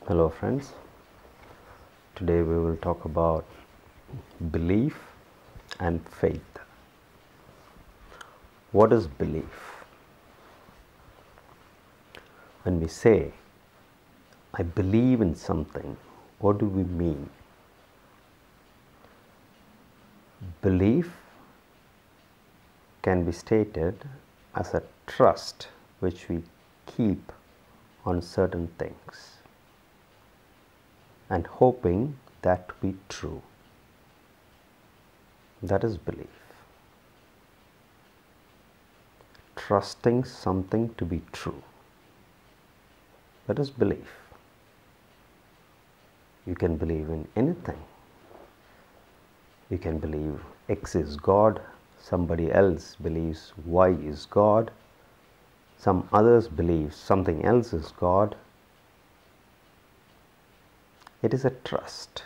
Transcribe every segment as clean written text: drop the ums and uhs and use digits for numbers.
Hello friends, today we will talk about belief and faith. What is belief? When we say, I believe in something, what do we mean? Belief can be stated as a trust which we keep on certain things and hoping that to be true. That is belief. Trusting something to be true. That is belief. You can believe in anything. You can believe X is God, somebody else believes Y is God, some others believe something else is God. It is a trust.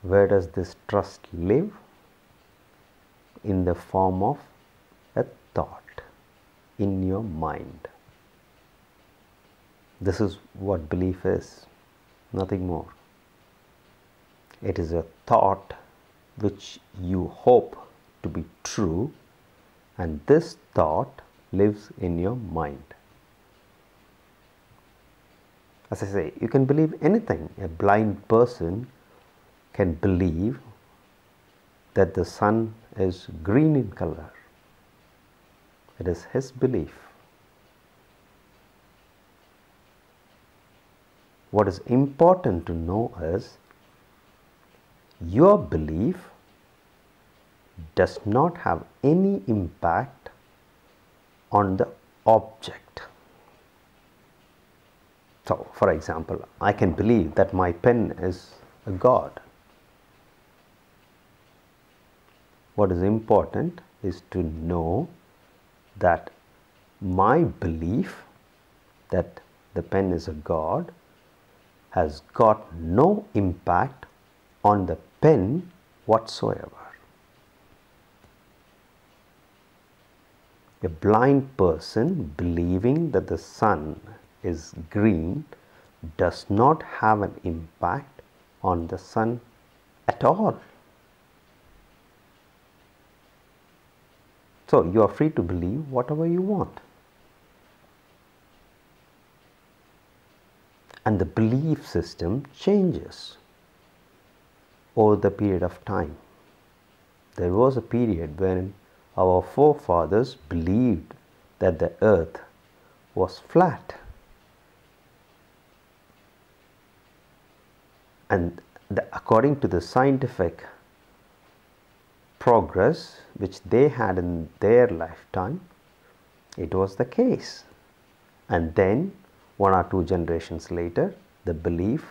Where does this trust live? In the form of a thought in your mind. This is what belief is, nothing more. It is a thought which you hope to be true, and this thought lives in your mind. As I say, you can believe anything. A blind person can believe that the sun is green in color. It is his belief. What is important to know is your belief does not have any impact on the object. So, for example, I can believe that my pen is a god. What is important is to know that my belief that the pen is a god has got no impact on the pen whatsoever. A blind person believing that the sun is green does not have an impact on the sun at all. So you are free to believe whatever you want. And the belief system changes over the period of time. There was a period when our forefathers believed that the earth was flat. And according to the scientific progress which they had in their lifetime, it was the case. And then 1 or 2 generations later, the belief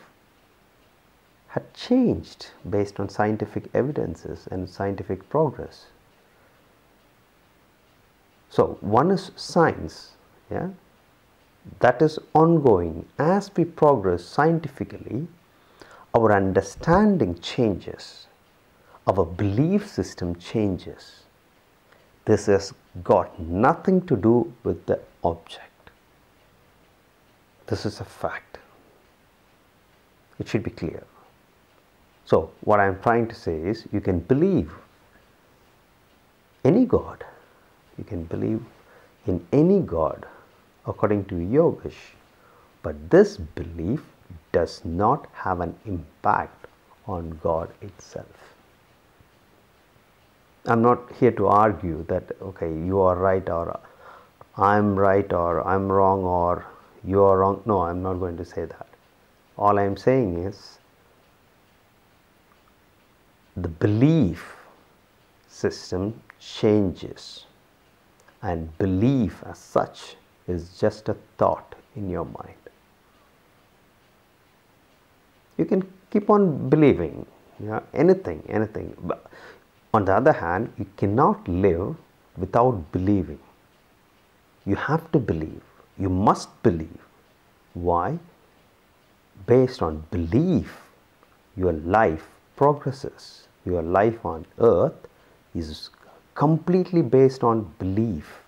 had changed based on scientific evidences and scientific progress. So one is science, that is ongoing. As we progress scientifically, our understanding changes, our belief system changes. This has got nothing to do with the object. This is a fact. It should be clear. So what I am trying to say is, you can believe any God. You can believe in any God according to your wish. But this belief does not have an impact on God itself. I'm not here to argue that, okay, you are right or I'm right or I'm wrong or you are wrong. No, I'm not going to say that. All I'm saying is the belief system changes, and belief as such is just a thought in your mind. You can keep on believing, anything. But on the other hand, you cannot live without believing. You have to believe. You must believe. Why? Based on belief, your life progresses. Your life on earth is completely based on belief.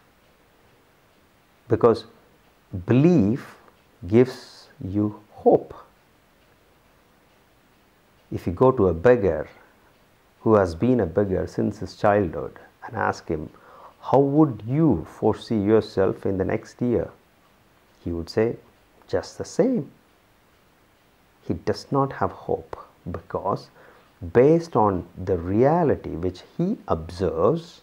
Because belief gives you hope. If you go to a beggar who has been a beggar since his childhood and ask him, how would you foresee yourself in the next year? He would say, just the same. He does not have hope, because based on the reality which he observes,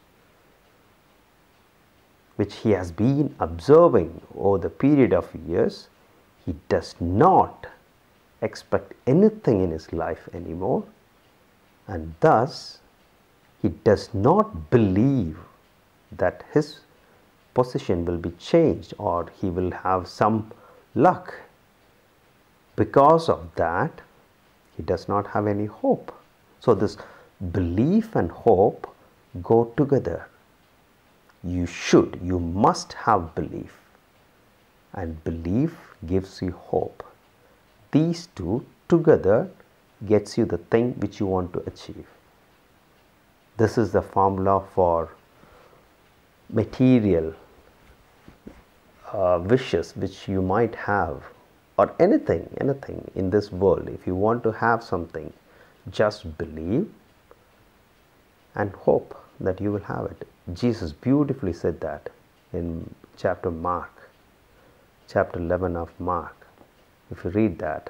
which he has been observing over the period of years, he does not expect anything in his life anymore, and thus he does not believe that his position will be changed or he will have some luck. Because of that, he does not have any hope. So this belief and hope go together. You must have belief, and belief gives you hope. These two together gets you the thing which you want to achieve. This is the formula for material wishes which you might have, or anything in this world. If you want to have something, just believe and hope that you will have it. Jesus beautifully said that in chapter 11 of Mark. If you read that,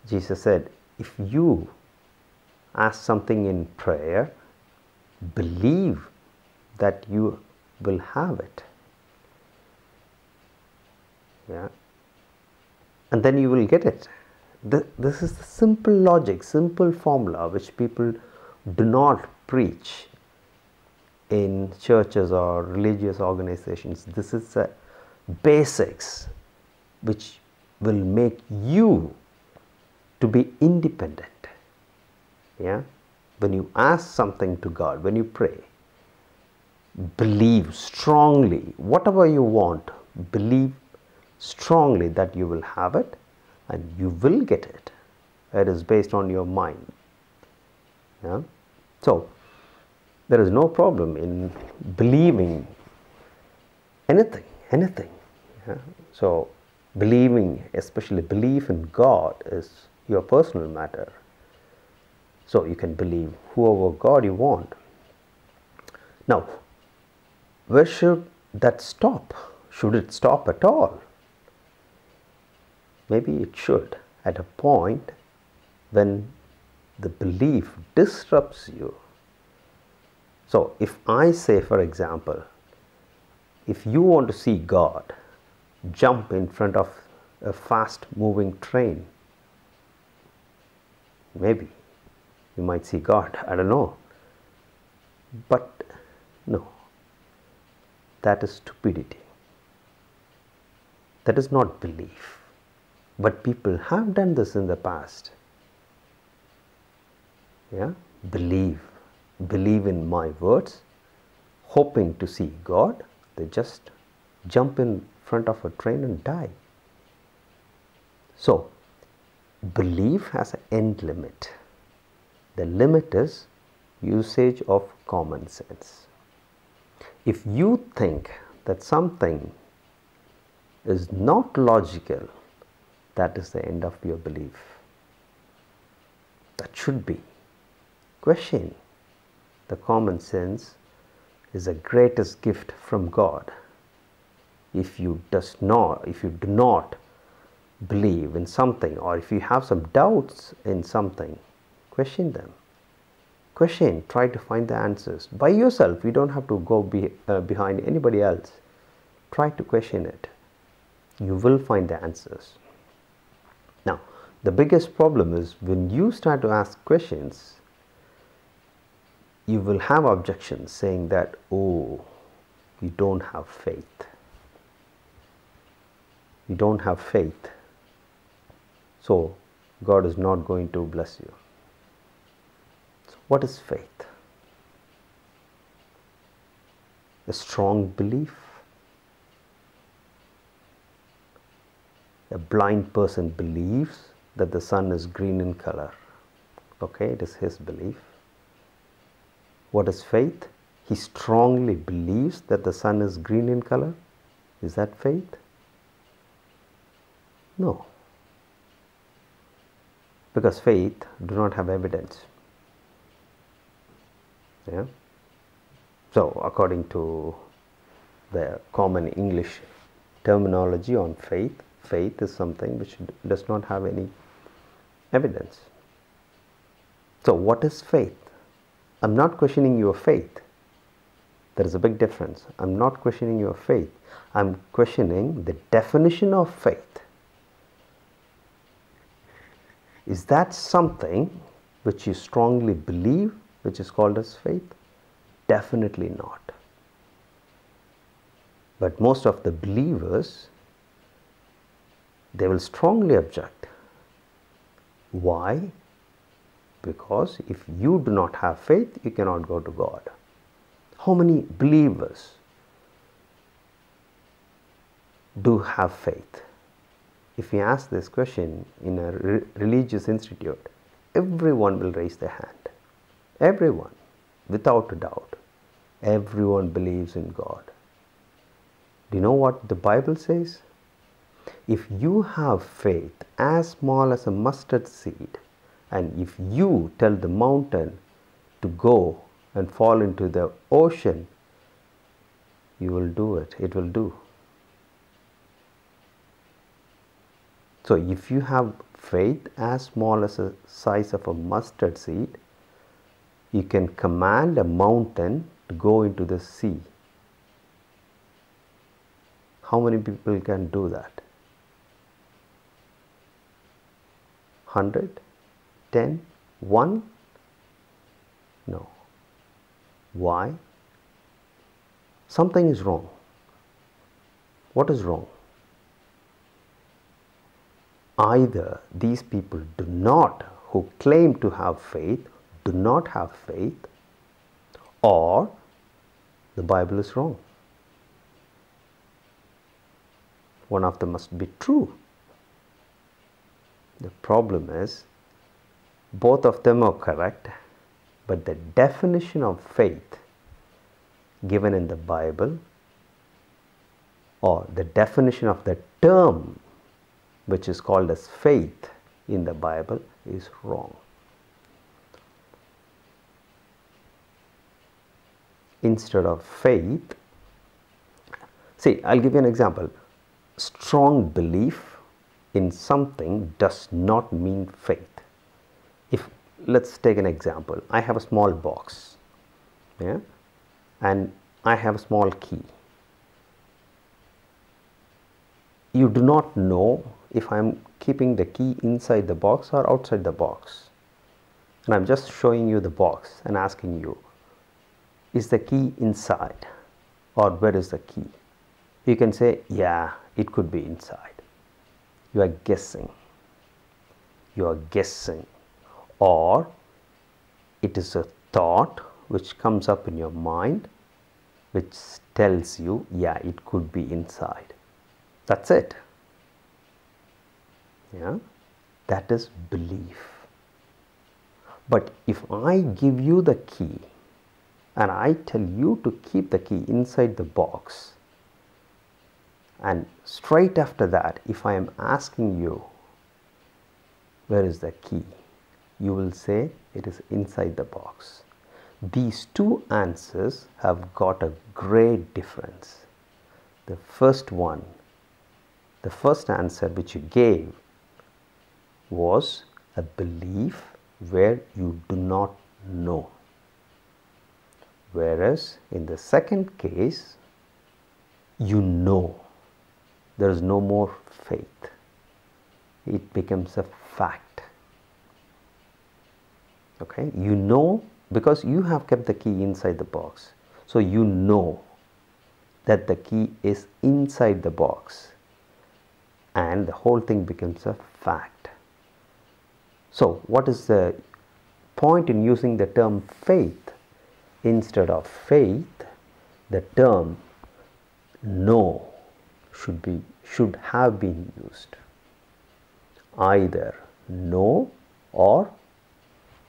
Jesus said, if you ask something in prayer, believe that you will have it. Yeah. And then you will get it. This is the simple logic, simple formula which people do not preach in churches or religious organizations. This is the basics which will make you to be independent. Yeah? When you ask something to God, when you pray, believe strongly. Whatever you want, believe strongly that you will have it and you will get it. It is based on your mind. Yeah? So, there is no problem in believing anything. Yeah? So, believing, especially belief in God, is your personal matter. So, you can believe whoever God you want. Now, where should that stop? Should it stop at all? Maybe it should, at a point when the belief disrupts you. So, if I say, for example, if you want to see God, jump in front of a fast moving train, maybe you might see God, I don't know. But no, that is stupidity. That is not belief. But people have done this in the past. Yeah? Believe in my words, hoping to see God, they just jump in front of a train and die. So, belief has an end limit. The limit is usage of common sense. If you think that something is not logical, that is the end of your belief. That should be. Question. The common sense is the greatest gift from God. If you do not believe in something, or if you have some doubts in something, question them. Question, try to find the answers by yourself. You don't have to go behind anybody else. Try to question it. You will find the answers. Now, the biggest problem is when you start to ask questions, you will have objections saying that, oh, you don't have faith. You don't have faith. So, God is not going to bless you. So what is faith? A strong belief. A blind person believes that the sun is green in color. Okay, it is his belief. What is faith? He strongly believes that the sun is green in color. Is that faith? No, because faith do not have evidence. Yeah. So according to the common English terminology on faith, faith is something which does not have any evidence. So what is faith? I'm not questioning your faith. There is a big difference. I'm not questioning your faith. I'm questioning the definition of faith. Is that something which you strongly believe, which is called as faith? Definitely not. But most of the believers, they will strongly object. Why? Because if you do not have faith, you cannot go to God. How many believers do have faith? If you ask this question in a religious institute, everyone will raise their hand. Everyone, without a doubt. Everyone believes in God. Do you know what the Bible says? If you have faith as small as a mustard seed, and if you tell the mountain to go and fall into the ocean, you will do it. It will do. So if you have faith as small as the size of a mustard seed, you can command a mountain to go into the sea. How many people can do that? 100? 10? 1? No. Why? Something is wrong. What is wrong? Either these people do not, who claim to have faith, do not have faith, or the Bible is wrong. One of them must be true. The problem is, both of them are correct, but the definition of faith given in the Bible, or the definition of the term which is called as faith in the Bible, is wrong. Instead of faith, see, I'll give you an example. Strong belief in something does not mean faith. If, let's take an example. I have a small box, yeah, and I have a small key. You do not know if I'm keeping the key inside the box or outside the box. And I'm just showing you the box and asking you, is the key inside or where is the key? You can say, yeah, it could be inside. You are guessing. You are guessing. Or it is a thought which comes up in your mind which tells you, yeah, it could be inside. That's it. Yeah, that is belief. But if I give you the key and I tell you to keep the key inside the box, and straight after that, if I am asking you, where is the key? You will say it is inside the box. These two answers have got a great difference. The first one, the first answer which you gave was a belief where you do not know. Whereas in the second case, you know. There is no more faith. It becomes a fact. Okay, you know because you have kept the key inside the box. So you know that the key is inside the box, and the whole thing becomes a fact. So what is the point in using the term faith? Instead of faith, the term know should have been used. Either know, or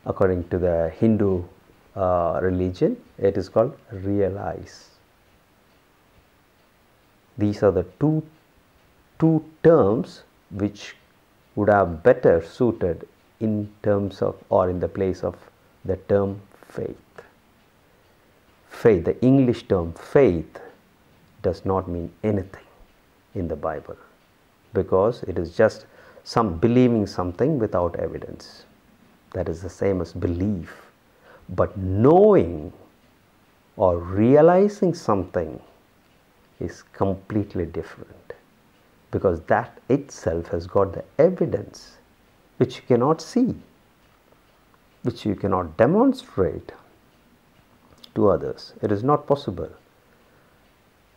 according to the Hindu religion, it is called realize. These are the two terms which would have better suited in terms of or in the place of the term faith. Faith, the English term faith, does not mean anything in the Bible, because it is just some believing something without evidence. That is the same as belief. But knowing or realizing something is completely different, because that itself has got the evidence which you cannot see, which you cannot demonstrate to others. It is not possible.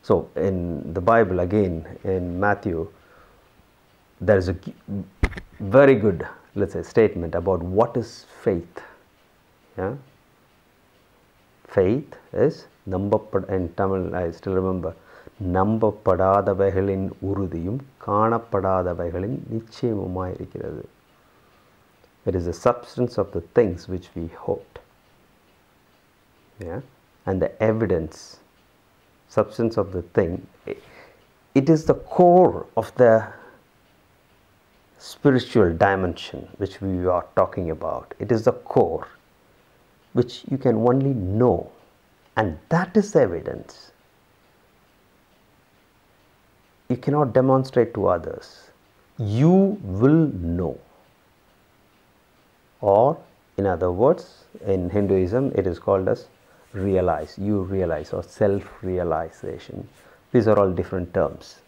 So in the Bible, again in Matthew, there is a very good, let's say, statement about what is faith. Yeah? Faith is in Tamil, I still remember, நம்பப்படாதவைகளின் உறுதியும் காணப்படாதவைகளின் நிச்சயமுமாய் இருக்கிறது. It is the substance of the things which we hoped. Yeah? And the evidence, substance of the thing, it is the core of the spiritual dimension which we are talking about. It is the core which you can only know, and that is the evidence. You cannot demonstrate to others. You will know. Or in other words, in Hinduism it is called as realize, you realize, or self-realization. These are all different terms.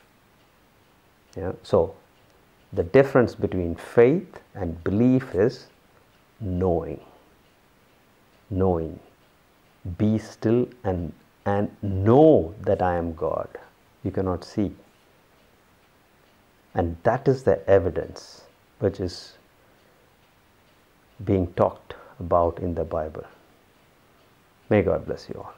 Yeah? So the difference between faith and belief is knowing. Knowing. Be still and know that I am God. You cannot see. And that is the evidence which is being talked about in the Bible. May God bless you all.